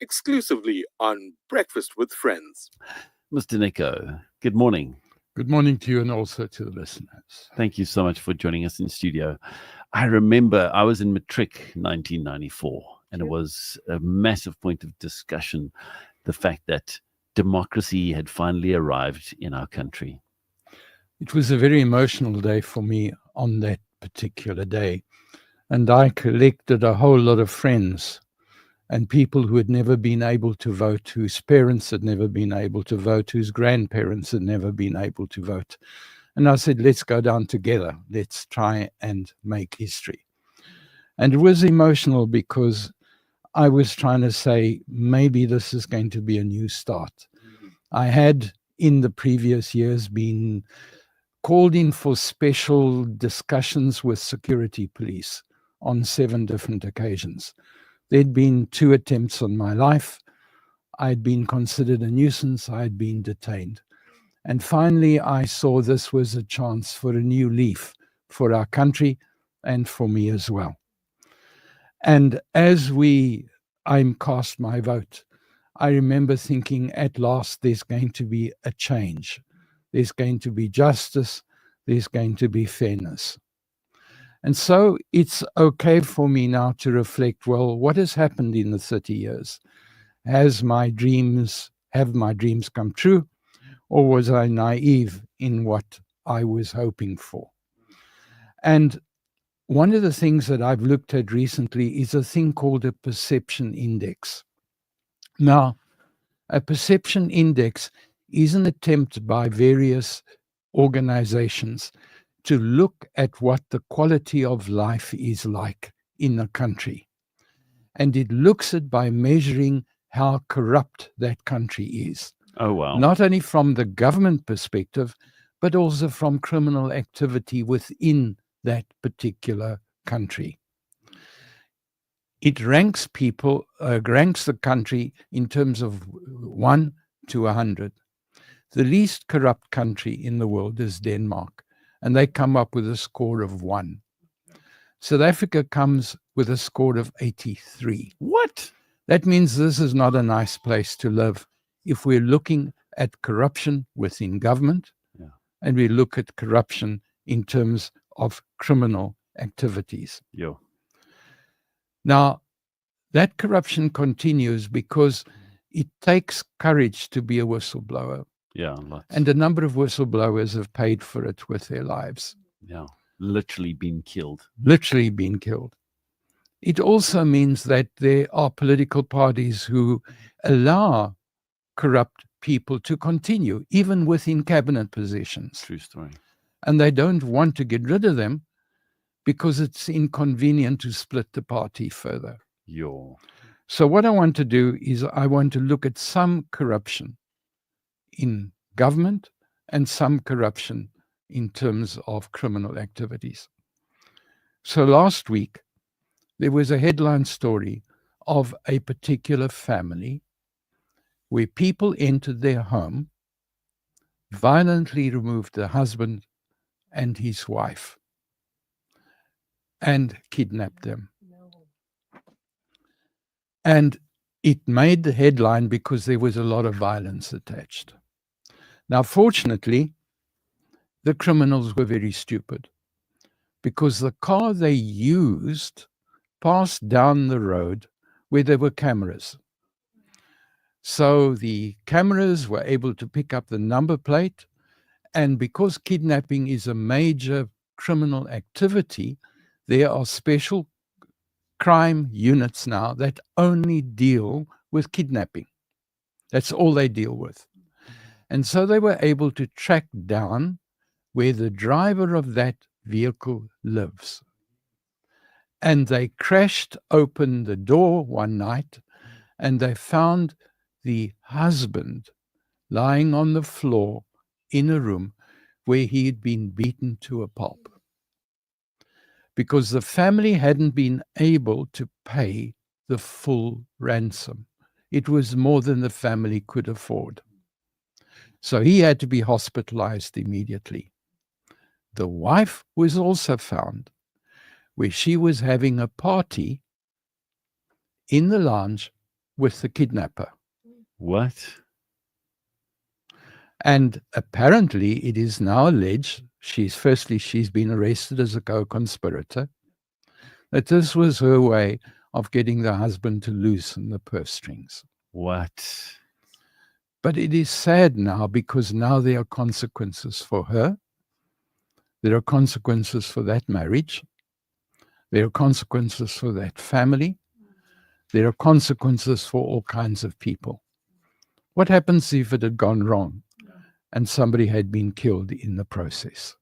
exclusively on Breakfast with Friends. Mr. Nico, good morning. Good morning to you and also to the listeners. Thank you so much for joining us in studio. I remember I was in Matric 1994, and it was a massive point of discussion, the fact that democracy had finally arrived in our country. It was a very emotional day for me on that particular day, and I collected a whole lot of friends and people who had never been able to vote, whose parents had never been able to vote, whose grandparents had never been able to vote. And I said, let's go down together. Let's try and make history. And it was emotional because I was trying to say, maybe this is going to be a new start. I had, in the previous years, been called in for special discussions with security police on 7 different occasions. There'd been 2 attempts on my life. I'd been considered a nuisance. I'd been detained. And finally, I saw this was a chance for a new leaf for our country and for me as well. And as I cast my vote, I remember thinking, at last, there's going to be a change. There's going to be justice. There's going to be fairness. And so it's okay for me now to reflect, well, what has happened in the 30 years? Have my dreams come true? Or was I naive in what I was hoping for? And one of the things that I've looked at recently is a thing called a perception index. Now, a perception index is an attempt by various organizations to look at what the quality of life is like in a country. And it looks at by measuring how corrupt that country is. Oh, wow. Not only from the government perspective, but also from criminal activity within that particular country. It ranks the country in terms of 1 to 100. The least corrupt country in the world is Denmark, and they come up with a score of 1. South Africa comes with a score of 83. What? That means this is not a nice place to live if we're looking at corruption within government, and we look at corruption in terms of criminal activities. Yeah. Now, that corruption continues because it takes courage to be a whistleblower. Yeah, lots. And a number of whistleblowers have paid for it with their lives. Yeah, literally been killed. Literally been killed. It also means that there are political parties who allow corrupt people to continue, even within cabinet positions. True story. And they don't want to get rid of them because it's inconvenient to split the party further. So what I want to do is I want to look at some corruption in government and some corruption in terms of criminal activities. So last week, there was a headline story of a particular family where people entered their home, violently removed the husband and his wife, and kidnapped them. And it made the headline because there was a lot of violence attached. Now, fortunately, the criminals were very stupid because the car they used passed down the road where there were cameras. So the cameras were able to pick up the number plate, and because kidnapping is a major criminal activity, there are special crime units now that only deal with kidnapping. That's all they deal with. And so they were able to track down where the driver of that vehicle lives. And they crashed open the door one night, and they found the husband lying on the floor in a room where he had been beaten to a pulp. Because the family hadn't been able to pay the full ransom. It was more than the family could afford. So he had to be hospitalized immediately. The wife was also found where she was having a party in the lounge with the kidnapper. What? And apparently it is now alleged, she's been arrested as a co-conspirator, that this was her way of getting the husband to loosen the purse strings. What? But it is sad now, because now there are consequences for her. There are consequences for that marriage. There are consequences for that family. There are consequences for all kinds of people. What happens if it had gone wrong and somebody had been killed in the process?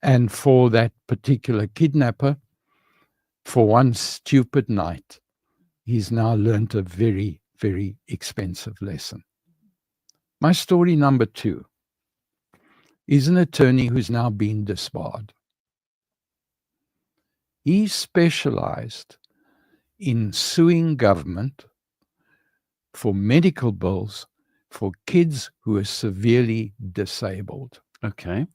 And for that particular kidnapper, for one stupid night, he's now learnt a very, very expensive lesson. My story number 2 is an attorney who's now been disbarred. He specialized in suing government for medical bills for kids who are severely disabled. Okay.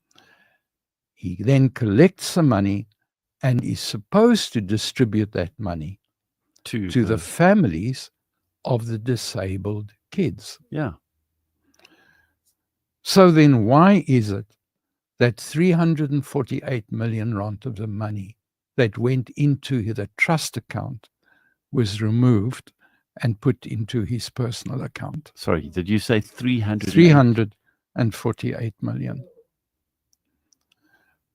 He then collects the money and is supposed to distribute that money to the families of the disabled kids. Yeah. So then why is it that 348 million rand of the money that went into the trust account was removed and put into his personal account? Sorry, did you say 300? 348 million.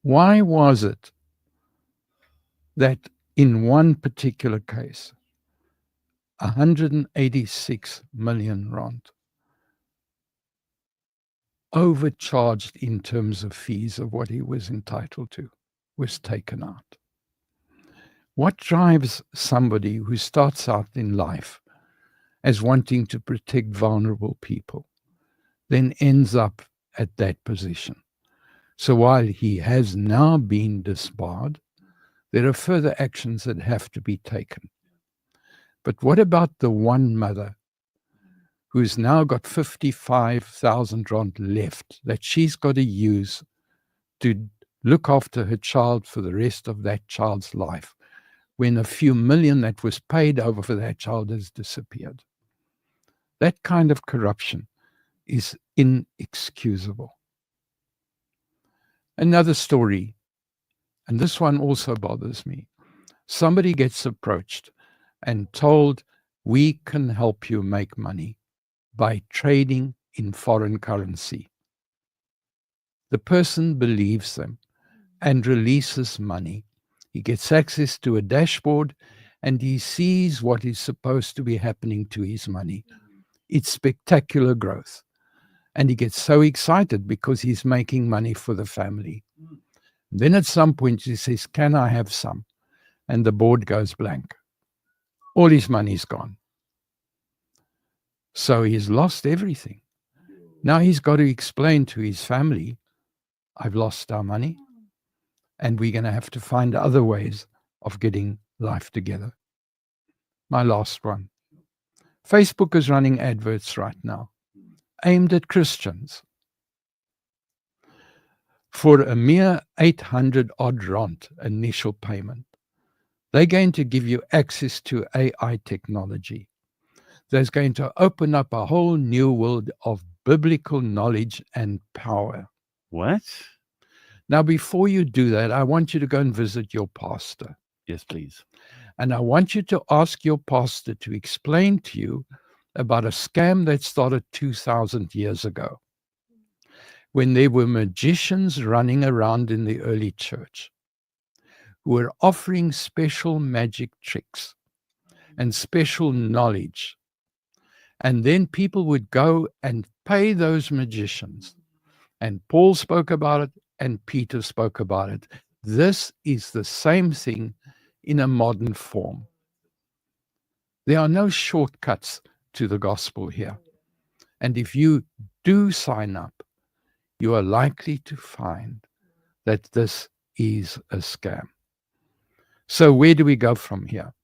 Why was it that in one particular case, 186 million rand overcharged in terms of fees of what he was entitled to was taken out? What drives somebody who starts out in life as wanting to protect vulnerable people, then ends up at that position? So while he has now been disbarred, there are further actions that have to be taken. But what about the one mother who's now got 55,000 rand left that she's got to use to look after her child for the rest of that child's life, when a few million that was paid over for that child has disappeared? That kind of corruption is inexcusable. Another story, and this one also bothers me. Somebody gets approached and told, we can help you make money by trading in foreign currency. The person believes them and releases money. He gets access to a dashboard and he sees what is supposed to be happening to his money. It's spectacular growth. And he gets so excited because he's making money for the family. Then at some point he says, can I have some? And the board goes blank. All his money's gone. So he's lost everything. Now he's got to explain to his family, I've lost our money, and we're going to have to find other ways of getting life together. My last one. Facebook is running adverts right now aimed at Christians. For a mere 800 odd rand initial payment, they're going to give you access to AI technology. That's going to open up a whole new world of biblical knowledge and power. What? Now, before you do that, I want you to go and visit your pastor. Yes, please. And I want you to ask your pastor to explain to you about a scam that started 2,000 years ago, when there were magicians running around in the early church who were offering special magic tricks and special knowledge. And then people would go and pay those magicians. And Paul spoke about it, and Peter spoke about it. This is the same thing in a modern form. There are no shortcuts to the gospel here. And if you do sign up, you are likely to find that this is a scam. So where do we go from here?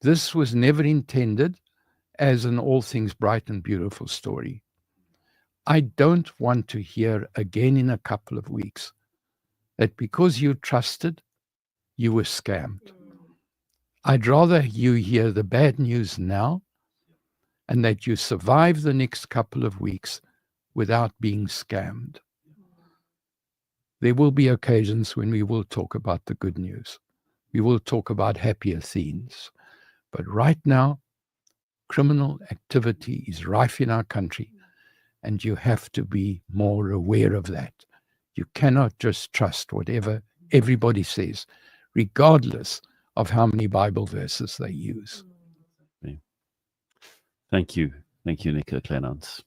This was never intended as an all things bright and beautiful story. I don't want to hear again in a couple of weeks that because you trusted, you were scammed. I'd rather you hear the bad news now and that you survive the next couple of weeks without being scammed. There will be occasions when we will talk about the good news. We will talk about happier scenes. But right now, criminal activity is rife in our country, and you have to be more aware of that. You cannot just trust whatever everybody says, regardless of how many Bible verses they use. Thank you. Thank you, Nico Kleynhans.